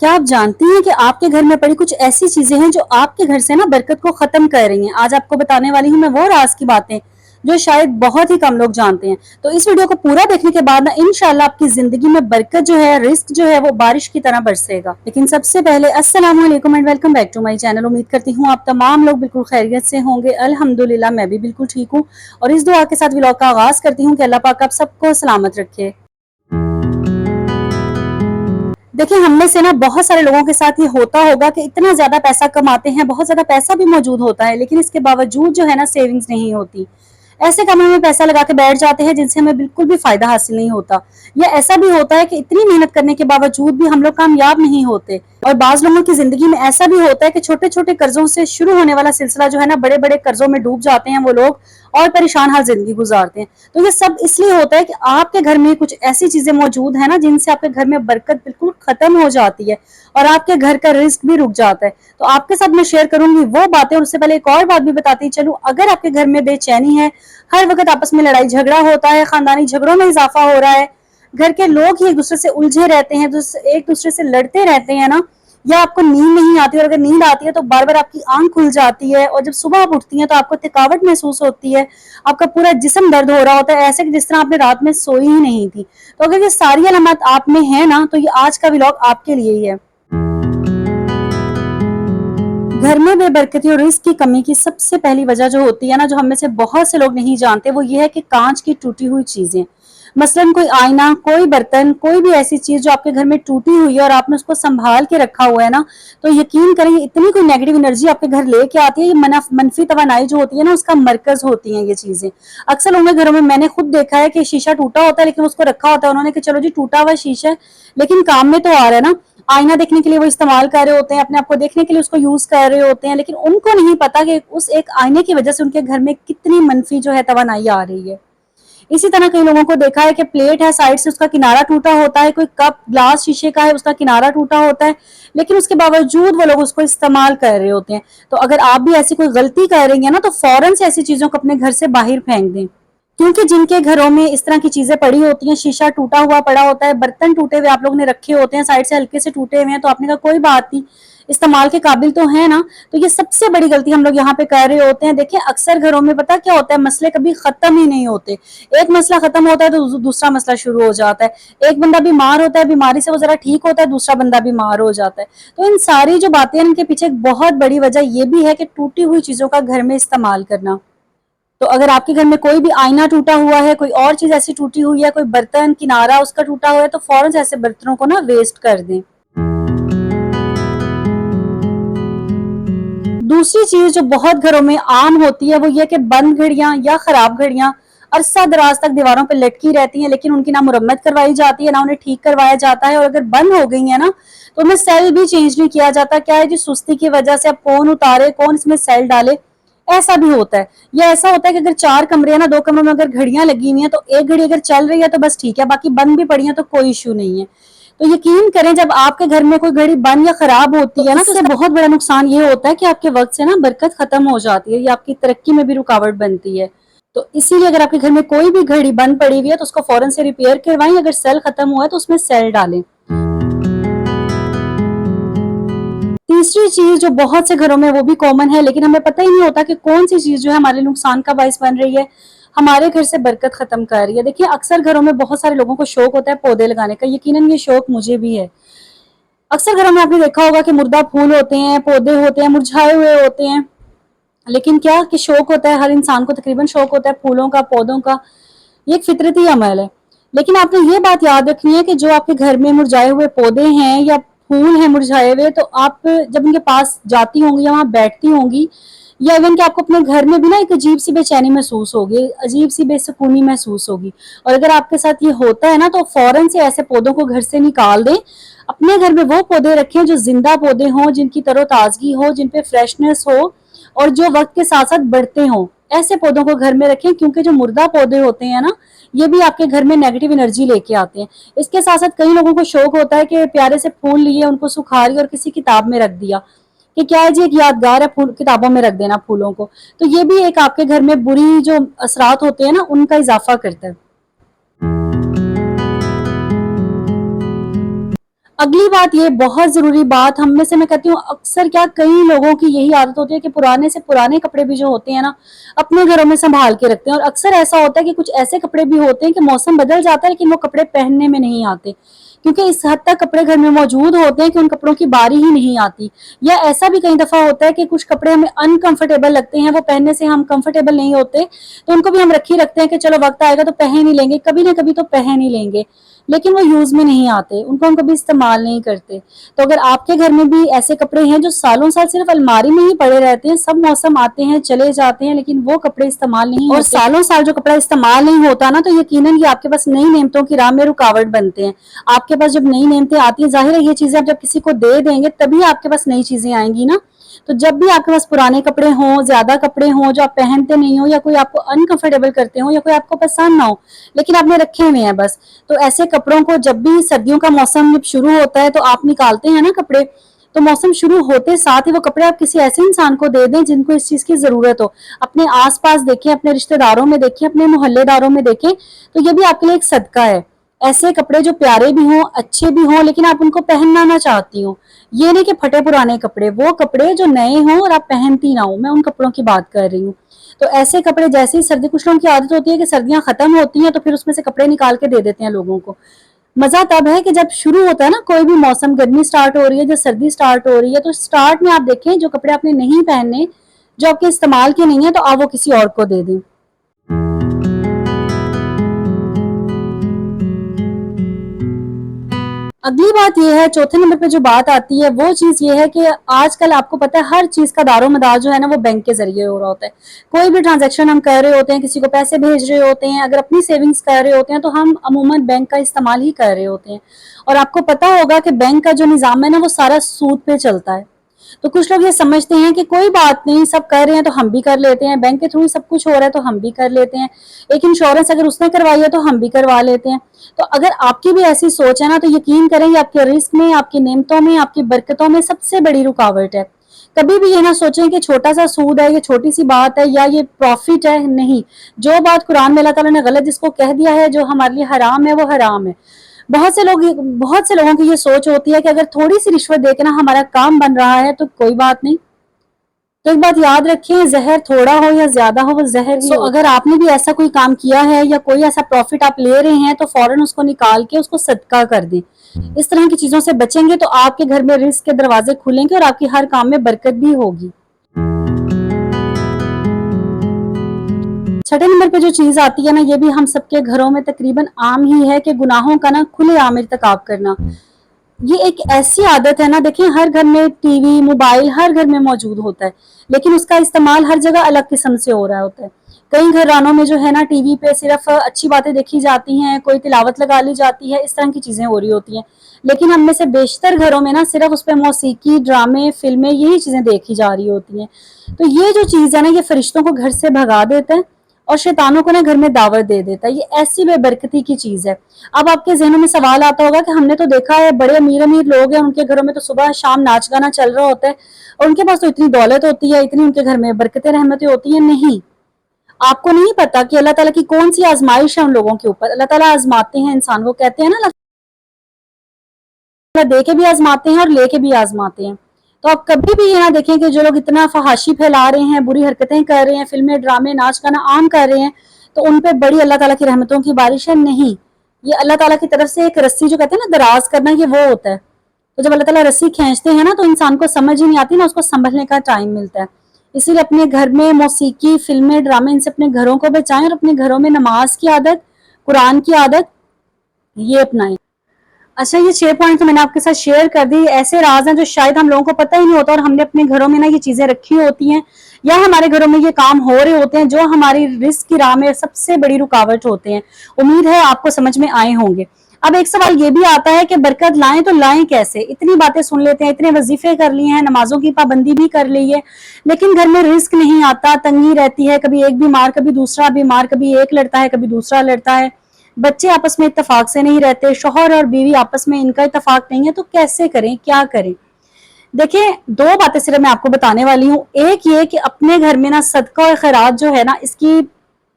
क्या आप जानती हैं कि आपके घर में पड़ी कुछ ऐसी चीजें हैं जो आपके घर से ना बरकत को खत्म कर रही हैं। आज आपको बताने वाली हूँ मैं वो राज की बातें जो शायद बहुत ही कम लोग जानते हैं। तो इस वीडियो को पूरा देखने के बाद ना इंशाल्लाह आपकी जिंदगी में बरकत जो है, रिस्क जो है वो बारिश की तरह बरसेगा। लेकिन सबसे पहले अस्सलाम वालेकुम and welcome back to my channel. उम्मीद करती हूँ आप तमाम लोग बिल्कुल खैरियत से होंगे। अल्हम्दुलिल्लाह मैं भी बिल्कुल ठीक हूँ और इस दुआ के साथ व्लॉग का आगाज करती हूँ कि अल्लाह पाक आप सबको सलामत रखे। देखिए, हम में से ना बहुत सारे लोगों के साथ ये होता होगा कि इतना ज़्यादा पैसा कमाते हैं, बहुत ज़्यादा पैसा भी मौजूद होता है, लेकिन इसके बावजूद जो है ना सेविंग्स नहीं होती। ऐसे कामों में पैसा लगा के बैठ जाते हैं जिनसे हमें बिल्कुल भी फ़ायदा हासिल नहीं होता। या ऐसा भी होता है कि इतनी मेहनत करने के बावजूद भी हम लोग कामयाब नहीं होते। और बाज़ लोगों की ज़िंदगी में ऐसा भी होता है कि छोटे-छोटे कर्ज़ों से शुरू होने वाला सिलसिला जो है ना बड़े-बड़े कर्ज़ों में डूब जाते हैं वो लोग और परेशान हाल ज़िंदगी गुज़ारते हैं। तो ये सब इसलिए होता है कि आपके घर में कुछ ऐसी चीज़ें मौजूद हैं ना जिनसे आपके घर में बरकत बिल्कुल ख़त्म हो जाती है और आपके घर का रिज़्क भी रुक जाता है। तो आपके साथ मैं शेयर करूँगी वो बातें और उससे पहले एक और बात भी बताती चलूँ। अगर आपके घर में बेचैनी है, हर वक़्त आपस में लड़ाई झगड़ा होता है, ख़ानदानी झगड़ों में इज़ाफ़ा हो रहा है, घर के लोग ही एक-दूसरे से उलझे रहते हैं, एक-दूसरे से लड़ते रहते हैं ना, या आपको नींद नहीं आती और अगर नींद आती है तो बार-बार आपकी आँख खुल जाती है और जब सुबह आप उठती हैं तो आपको थकावट महसूस होती है, आपका पूरा जिस्म दर्द हो रहा होता है, ऐसे कि जिस तरह आपने रात में सोई ही नहीं थी। तो अगर ये सारी अलामत आप में है ना, तो ये आज का व्लॉग आपके लिए ही है। घर में बेबरकती और रिस्क की कमी की सबसे पहली वजह जो होती है ना, जो हम में से बहुत से लोग नहीं जानते, वो ये है कि कांच की टूटी हुई चीजें, मसलन कोई आईना, कोई बर्तन, कोई भी ऐसी चीज जो आपके घर में टूटी हुई है और आपने उसको संभाल के रखा हुआ है ना, तो यकीन करें इतनी कोई नेगेटिव एनर्जी आपके घर लेके आती है। ये मनफी तवानाई जो होती है ना, उसका मरकज होती है ये चीजें। अक्सर लोगों के घरों में मैंने खुद देखा है कि शीशा टूटा होता है लेकिन उसको रखा होता है उन्होंने कि चलो जी टूटा हुआ शीशा है लेकिन काम में तो आ रहा है ना। आईना देखने के लिए वो इस्तेमाल कर रहे होते हैं, अपने आप को देखने के लिए उसको यूज कर रहे होते हैं, लेकिन उनको नहीं पता कि उस एक आईने की वजह से उनके घर में कितनी मनफी जो है तवानाई आ रही है। इसी तरह कई लोगों को देखा है कि प्लेट है, साइड से उसका किनारा टूटा होता है, कोई कप ग्लास शीशे का है उसका किनारा टूटा होता है, लेकिन उसके बावजूद वो लोग उसको इस्तेमाल कर रहे होते हैं। तो अगर आप भी ऐसी कोई गलती कर रही है ना, तो फौरन से ऐसी चीजों को अपने घर से बाहर फेंक दें। क्योंकि जिनके घरों में इस तरह की चीजें पड़ी होती हैं, शीशा टूटा हुआ पड़ा होता है, बर्तन टूटे हुए आप लोगों ने रखे होते हैं, साइड से हल्के से टूटे हुए हैं, तो आपने कहा कोई बात नहीं, इस्तेमाल के काबिल तो है ना। तो ये सबसे बड़ी गलती हम लोग यहाँ पे कर रहे होते हैं। देखिए अक्सर घरों में पता क्या होता है, मसले कभी खत्म ही नहीं होते। एक मसला खत्म होता है तो दूसरा मसला शुरू हो जाता है। एक बंदा बीमार होता है, बीमारी से वो जरा ठीक होता है, दूसरा बंदा बीमार हो जाता है। तो इन सारी जो बातें हैं इनके पीछे एक बहुत बड़ी वजह ये भी है कि टूटी हुई चीजों का घर में इस्तेमाल करना। तो अगर आपके घर में कोई भी आईना टूटा हुआ है, कोई और चीज ऐसी टूटी हुई है, कोई बर्तन किनारा उसका टूटा हुआ है, तो फौरन से ऐसे बर्तनों को ना वेस्ट कर दें। दूसरी चीज जो बहुत घरों में आम होती है वो ये कि बंद घड़ियां या खराब घड़ियां अरसा दराज तक दीवारों पर लटकी रहती हैं, लेकिन उनकी ना मुरम्मत करवाई जाती है ना उन्हें ठीक करवाया जाता है। और अगर बंद हो गई है ना तो उनमें सेल भी चेंज नहीं किया जाता। क्या है जी, सुस्ती की वजह से अब कौन उतारे कौन इसमें सेल डाले, ऐसा भी होता है। या ऐसा होता है कि अगर 4 कमरे हैं ना, 2 कमरों में अगर घड़ियां लगी हुई हैं तो एक घड़ी अगर चल रही है तो बस ठीक है, बाकी बंद भी पड़ी है तो कोई इश्यू नहीं है। तो यकीन करें जब आपके घर में कोई घड़ी बंद या खराब होती है ना, तो इससे बहुत बड़ा नुकसान ये होता है कि आपके वक्त से ना बरकत खत्म हो जाती है या आपकी तरक्की में भी रुकावट बनती है। तो इसीलिए अगर आपके घर में कोई भी घड़ी बंद पड़ी हुई है तो उसको फौरन से रिपेयर करवाएं। अगर सेल खत्म हुआ है तो उसमें सेल डालें। तीसरी चीज जो बहुत से घरों में वो भी कॉमन है, लेकिन हमें पता ही नहीं होता कि कौन सी चीज जो है हमारे नुकसान का बायस बन रही है, हमारे घर से बरकत खत्म कर रही है। देखिए अक्सर घरों में बहुत सारे लोगों को शौक होता है पौधे लगाने का, यकीनन ये शौक मुझे भी है। अक्सर घरों में आपने देखा होगा कि मुर्दा फूल होते हैं, पौधे होते हैं, मुरझाए हुए होते हैं, लेकिन क्या कि शौक होता है, हर इंसान को तकरीबन शौक होता है फूलों का, पौधों का। ये एक फितरती अमल है। लेकिन आपने ये बात याद रखनी है कि जो आपके घर में मुरझाए हुए पौधे हैं या फूल हैं मुरझाए हुए, तो आप जब उनके पास जाती होंगी या वहां बैठती होंगी, या इवन कि आपको अपने घर में भी ना एक अजीब सी बेचैनी महसूस होगी, अजीब सी बेसुकूनी महसूस होगी। और अगर आपके साथ ये होता है ना तो फौरन से ऐसे पौधों को घर से निकाल दें। अपने घर में वो पौधे रखें जो जिंदा पौधे हों, जिनकी तरोताजगी हो, जिन पे फ्रेशनेस हो और जो वक्त के साथ साथ बढ़ते हों। ऐसे पौधों को घर में रखें, क्योंकि जो मुर्दा पौधे होते हैं ना, ये भी आपके घर में नेगेटिव एनर्जी लेके आते हैं। इसके साथ साथ कई लोगों को शौक होता है कि प्यारे से फूल लिए, उनको सुखा रही और किसी किताब में रख दिया कि क्या है जी, एक यादगार है, फूल किताबों में रख देना फूलों को। तो ये भी एक आपके घर में बुरी जो असरात होते हैं ना, उनका इजाफा करता है। अगली बात ये बहुत ज़रूरी बात हम में से मैं कहती हूँ अक्सर क्या कई लोगों की यही आदत होती है कि पुराने से पुराने कपड़े भी जो होते हैं ना अपने घरों में संभाल के रखते हैं और अक्सर ऐसा होता है कि कुछ ऐसे कपड़े भी होते हैं कि मौसम बदल जाता है लेकिन वो कपड़े पहनने में नहीं आते क्योंकि इस हद तक कपड़े घर में मौजूद होते हैं कि उन कपड़ों की बारी ही नहीं आती या ऐसा भी कई दफ़ा होता है कि कुछ कपड़े हमें अनकंफर्टेबल लगते हैं वो पहनने से हम कंफर्टेबल नहीं होते तो उनको भी हम रख ही रखते हैं कि चलो वक्त आएगा तो पहन ही लेंगे कभी ना कभी तो पहन ही लेंगे लेकिन वो यूज में नहीं आते उनको हम कभी इस्तेमाल नहीं करते तो अगर आपके घर में भी ऐसे कपड़े हैं जो सालों साल सिर्फ अलमारी में ही पड़े रहते हैं सब मौसम आते हैं चले जाते हैं लेकिन वो कपड़े इस्तेमाल नहीं और सालों साल जो कपड़ा इस्तेमाल नहीं होता ना तो यकीनन ये आपके पास नई नेमतों की राह में रुकावट बनते हैं आपके पास जब नई नेमतें आती है जाहिर है ये चीजें आप जब किसी को दे देंगे तभी आपके पास नई चीजें आएंगी ना तो जब भी आपके पास पुराने कपड़े हों ज्यादा कपड़े हों जो आप पहनते नहीं हो या कोई आपको अनकंफर्टेबल करते हो या कोई आपको पसंद ना हो लेकिन आपने रखे हुए हैं बस तो ऐसे कपड़ों को जब भी सर्दियों का मौसम जब शुरू होता है तो आप निकालते हैं ना कपड़े तो मौसम शुरू होते साथ ही वो कपड़े आप किसी ऐसे इंसान को दे दें जिनको इस चीज की जरूरत हो अपने आसपास देखें अपने रिश्तेदारों में देखें अपने मोहल्लेदारों में देखें तो ये भी आपके लिए एक सदका है ऐसे कपड़े जो प्यारे भी हों अच्छे भी हों लेकिन आप उनको पहनना ना चाहती हो ये नहीं कि फटे पुराने कपड़े वो कपड़े जो नए हों और आप पहनती ना हो मैं उन कपड़ों की बात कर रही हूँ तो ऐसे कपड़े जैसे ही सर्दी कुछ लोगों की आदत होती है कि सर्दियां खत्म होती हैं तो फिर उसमें से कपड़े निकाल के दे देते हैं लोगों को मजा तब है कि जब शुरू होता है ना कोई भी मौसम गर्मी स्टार्ट हो रही है जब सर्दी स्टार्ट हो रही है तो स्टार्ट में आप देखें जो कपड़े आपने नहीं पहनने जो आपके इस्तेमाल के नहीं है तो आप वो किसी और को दे दें अगली बात ये है चौथे नंबर पे जो बात आती है वो चीज ये है कि आजकल आपको पता है हर चीज का दारोमदार जो है ना वो बैंक के जरिए हो रहा होता है कोई भी ट्रांजैक्शन हम कर रहे होते हैं किसी को पैसे भेज रहे होते हैं अगर अपनी सेविंग्स कर रहे होते हैं तो हम अमूमन बैंक का इस्तेमाल ही कर रहे होते हैं और आपको पता होगा कि बैंक का जो निजाम है ना वो सारा सूद पे चलता है तो कुछ लोग ये समझते हैं कि कोई बात नहीं सब कर रहे हैं तो हम भी कर लेते हैं बैंक के थ्रू ही सब कुछ हो रहा है तो हम भी कर लेते हैं एक इंश्योरेंस अगर उसने करवाई है तो हम भी करवा लेते हैं तो अगर आपकी भी ऐसी सोच है ना तो यकीन करें ये आपके रिस्क में आपकी नेमतों में आपकी बरकतों में सबसे बड़ी रुकावट है कभी भी ये ना सोचें कि छोटा सा सूद है ये छोटी सी बात है या ये प्रॉफिट है नहीं जो बात कुरान में अल्लाह ताला ने गलत जिसको कह दिया है जो हमारे लिए हराम है वो हराम है बहुत से लोगों की ये सोच होती है कि अगर थोड़ी सी रिश्वत देके ना हमारा काम बन रहा है तो कोई बात नहीं तो एक बात याद रखें जहर थोड़ा हो या ज्यादा हो वो जहर ही अगर आपने भी ऐसा कोई काम किया है या कोई ऐसा प्रॉफिट आप ले रहे हैं तो फौरन उसको निकाल के उसको सदका कर दें इस तरह की चीजों से बचेंगे तो आपके घर में रिस्क के दरवाजे खुलेंगे और आपकी हर काम में बरकत भी होगी छठे नंबर पे जो चीज आती है ना ये भी हम सबके घरों में तकरीबन आम ही है कि गुनाहों का ना खुले आम इर्तिकाब करना ये एक ऐसी आदत है ना देखिए हर घर में टीवी मोबाइल हर घर में मौजूद होता है लेकिन उसका इस्तेमाल हर जगह अलग किस्म से हो रहा होता है कई घरानों में जो है ना टीवी पे सिर्फ अच्छी बातें देखी जाती हैं कोई तिलावत लगा ली जाती है इस तरह की चीजें हो रही होती हैं लेकिन हम में से बेशतर घरों में ना सिर्फ उस पर मौसीकी ड्रामे फिल्में यही चीजें देखी जा रही होती हैं तो ये जो चीज है ना ये फरिश्तों को घर से भगा देता है और शैतानों को ना घर में दावत दे देता है ये ऐसी बेबरकती की चीज है अब आपके जहनों में सवाल आता होगा कि हमने तो देखा है बड़े अमीर अमीर लोग हैं उनके घरों में तो सुबह शाम नाच गाना चल रहा होता है और उनके पास तो इतनी दौलत होती है इतनी उनके घर में बरकतें रहमतें होती हैं नहीं आपको नहीं पता कि अल्लाह ताला की कौन सी आजमाइश है उन लोगों के ऊपर अल्लाह ताला आजमाते हैं इंसान को कहते हैं ना अल्लाह ताला दे के भी आजमाते हैं और लेके भी आजमाते हैं तो आप कभी भी ये ना देखें कि जो लोग इतना फहाशी फैला रहे हैं बुरी हरकतें कर रहे हैं फिल्में ड्रामे नाच गाना आम कर रहे हैं तो उन पे बड़ी अल्लाह ताला की रहमतों की बारिश है नहीं ये अल्लाह ताला की तरफ से एक रस्सी जो कहते हैं ना दराज करना ये वो होता है तो जब अल्लाह ताला रस्सी खींचते हैं ना तो इंसान को समझ ही नहीं आती ना उसको संभलने का टाइम मिलता है इसीलिए अपने घर में मौसीकी फिल्में ड्रामे इनसे अपने घरों को बचाएं और अपने घरों में नमाज की आदत कुरान की आदत ये अपनाएं अच्छा ये 6 पॉइंट तो मैंने आपके साथ शेयर कर दी ऐसे राज हैं जो शायद हम लोगों को पता ही नहीं होता और हमने अपने घरों में ना ये चीजें रखी होती हैं या हमारे घरों में ये काम हो रहे होते हैं जो हमारी रिस्क की राह में सबसे बड़ी रुकावट होते हैं उम्मीद है आपको समझ में आए होंगे अब एक सवाल ये भी आता है कि बरकत लाएं तो लाएं कैसे इतनी बातें सुन लेते हैं इतने वजीफे कर लिए हैं नमाजों की पाबंदी भी कर ली है लेकिन घर में रिस्क नहीं आता तंगी रहती है कभी एक बीमार कभी दूसरा बीमार कभी एक लड़ता है कभी दूसरा लड़ता है बच्चे आपस में इत्तेफाक से नहीं रहते शौहर और बीवी आपस में इनका इत्तेफाक नहीं है तो कैसे करें क्या करें देखिए दो बातें सिर्फ मैं आपको बताने वाली हूँ एक ये कि अपने घर में ना सदका और खैरात जो है ना इसकी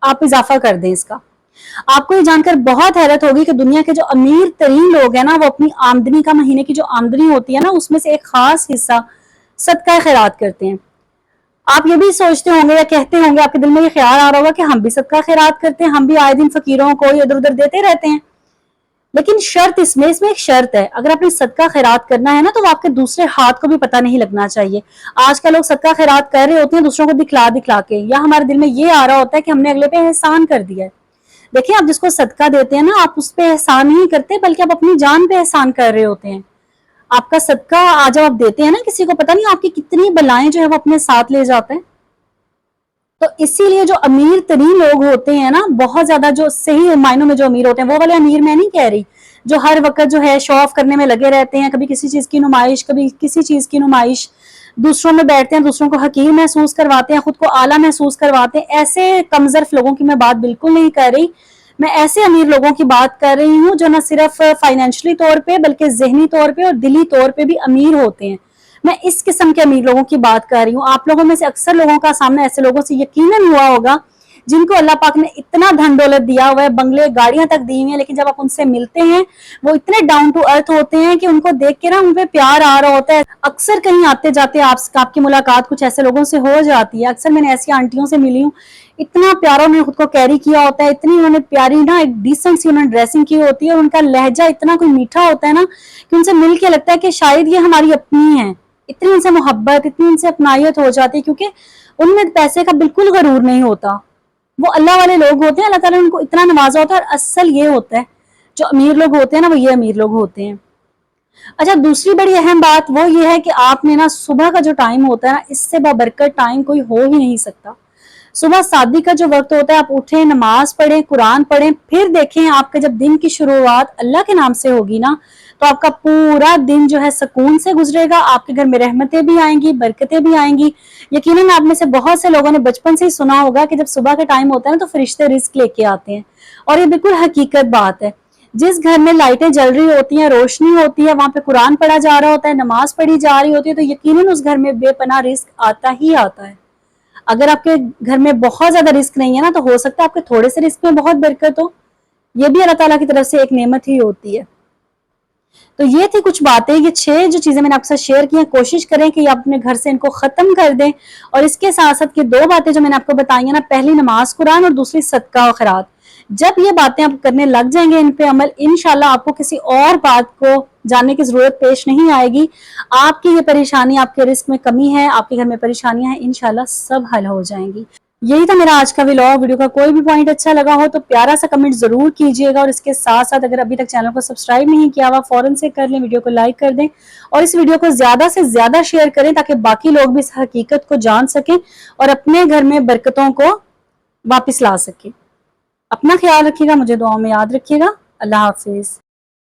आप इजाफा कर दें इसका آپ کو یہ جان کر بہت حیرت ہوگی کہ دنیا کے جو امیر ترین لوگ ہیں نا وہ اپنی آمدنی کا مہینے کی جو آمدنی ہوتی ہے نا اس میں سے ایک خاص حصہ صدقہ خیرات کرتے ہیں. آپ یہ بھی سوچتے ہوں گے یا کہتے ہوں گے, آپ کے دل میں یہ خیال آ رہا ہوگا کہ ہم بھی صدقہ خیرات کرتے ہیں, ہم بھی آئے دن فقیروں کو ادھر ادھر دیتے رہتے ہیں. لیکن شرط اس میں ایک شرط ہے, اگر آپ نے صدقہ خیرات کرنا ہے نا تو وہ آپ کے دوسرے ہاتھ کو بھی پتہ نہیں لگنا چاہیے. آج کل لوگ صدقہ خیرات کر رہے ہوتے ہیں دوسروں کو دکھلا دکھلا کے, یا ہمارے دل میں یہ آ رہا ہوتا ہے کہ ہم نے اگلے پہ احسان کر دیا ہے. دیکھیں آپ جس کو صدقہ دیتے ہیں نا آپ اس پہ احسان نہیں کرتے بلکہ آپ اپنی جان پہ احسان کر رہے ہوتے ہیں. آپ کا صدقہ جب آپ دیتے ہیں نا کسی کو, پتہ نہیں آپ کی کتنی بلائیں جو ہے وہ اپنے ساتھ لے جاتے ہیں. تو اسی لیے جو امیر ترین لوگ ہوتے ہیں نا, بہت زیادہ جو صحیح معنوں میں جو امیر ہوتے ہیں, وہ والے امیر میں نہیں کہہ رہی جو ہر وقت جو ہے شو آف کرنے میں لگے رہتے ہیں, کبھی کسی چیز کی نمائش کبھی کسی چیز کی نمائش, دوسروں میں بیٹھتے ہیں دوسروں کو حقیر محسوس کرواتے ہیں خود کو اعلیٰ محسوس کرواتے ہیں. ایسے کمظرف لوگوں کی میں بات بالکل نہیں کر رہی, میں ایسے امیر لوگوں کی بات کر رہی ہوں جو نہ صرف فائنینشلی طور پہ بلکہ ذہنی طور پہ اور دلی طور پہ بھی امیر ہوتے ہیں. میں اس قسم کے امیر لوگوں کی بات کر رہی ہوں. آپ لوگوں میں سے اکثر لوگوں کا سامنا ایسے لوگوں سے یقیناً ہوا ہوگا جن کو اللہ پاک نے اتنا دھن دولت دیا ہوا ہے, بنگلے گاڑیاں تک دی ہوئی ہیں, لیکن جب آپ ان سے ملتے ہیں وہ اتنے ڈاؤن ٹو ارتھ ہوتے ہیں کہ ان کو دیکھ کے نا ان پہ پیار آ رہا ہوتا ہے. اکثر کہیں آتے جاتے آپ کی ملاقات کچھ ایسے لوگوں سے ہو جاتی ہے. اکثر میں نے ایسی آنٹیوں سے ملی ہوں, اتنا پیارا انہوں نے خود کو کیری کیا ہوتا ہے, اتنی انہوں نے پیاری نا ایک ڈیسنٹ سی انہوں نے ڈریسنگ کی ہوتی ہے, اور ان کا لہجہ اتنا کوئی میٹھا ہوتا ہے نا کہ ان سے مل کے لگتا ہے کہ شاید یہ ہماری اپنی ہیں. اتنی ان سے محبت, اتنی ان سے اپنائیت ہو جاتی ہے کیونکہ ان میں پیسے کا بالکل غرور نہیں ہوتا. وہ اللہ والے لوگ ہوتے ہیں, اللہ تعالیٰ نے ان کو اتنا نوازا ہوتا ہے. اور اصل یہ ہوتا ہے جو امیر لوگ ہوتے ہیں نا وہ یہ امیر لوگ ہوتے ہیں. اچھا دوسری بڑی اہم بات وہ یہ ہے کہ آپ نے نا صبح کا جو ٹائم ہوتا ہے نا, اس سے بابرکت ٹائم کوئی ہو ہی نہیں سکتا. صبح سادی کا جو وقت ہوتا ہے, آپ اٹھیں, نماز پڑھیں, قرآن پڑھیں, پھر دیکھیں آپ کا جب دن کی شروعات اللہ کے نام سے ہوگی نا تو آپ کا پورا دن جو ہے سکون سے گزرے گا. آپ کے گھر میں رحمتیں بھی آئیں گی, برکتیں بھی آئیں گی. یقیناً آپ میں سے بہت سے لوگوں نے بچپن سے ہی سنا ہوگا کہ جب صبح کا ٹائم ہوتا ہے نا تو فرشتے رزق لے کے آتے ہیں, اور یہ بالکل حقیقت بات ہے. جس گھر میں لائٹیں جل رہی ہوتی ہیں, روشنی ہوتی ہے, وہاں پہ قرآن پڑھا جا رہا ہوتا ہے, نماز پڑھی جا رہی ہوتی ہے, تو یقیناً اس گھر میں بے پناہ رزق آتا ہی آتا ہے. اگر آپ کے گھر میں بہت زیادہ رزق نہیں ہے نا تو ہو سکتا ہے آپ کے تھوڑے سے رزق میں بہت برکت ہو, یہ بھی اللہ تعالیٰ کی طرف سے ایک نعمت ہی ہوتی ہے. تو یہ تھی کچھ باتیں, یہ 6 جو چیزیں میں نے آپ سے شیئر کی ہیں, کوشش کریں کہ آپ اپنے گھر سے ان کو ختم کر دیں. اور اس کے ساتھ ساتھ یہ 2 باتیں جو میں نے آپ کو بتائی ہیں نا, پہلی نماز قرآن اور دوسری صدقہ و خیرات, جب یہ باتیں آپ کرنے لگ جائیں گے ان پہ عمل, انشاءاللہ آپ کو کسی اور بات کو جاننے کی ضرورت پیش نہیں آئے گی. آپ کی یہ پریشانی, آپ کے رزق میں کمی ہے, آپ کے گھر میں پریشانیاں ہیں, انشاءاللہ سب حل ہو جائیں گی. یہی تھا میرا آج کا ولاگ. ویڈیو کا کوئی بھی پوائنٹ اچھا لگا ہو تو پیارا سا کمنٹ ضرور کیجیے گا, اور اس کے ساتھ ساتھ اگر ابھی تک چینل کو سبسکرائب نہیں کیا ہوا فوراً سے کر لیں, ویڈیو کو لائک کر دیں, اور اس ویڈیو کو زیادہ سے زیادہ شیئر کریں تاکہ باقی لوگ بھی اس حقیقت کو جان سکیں اور اپنے گھر میں برکتوں کو واپس لا سکیں. اپنا خیال رکھیے گا, مجھے دعاؤں میں یاد رکھیے گا. اللہ حافظ.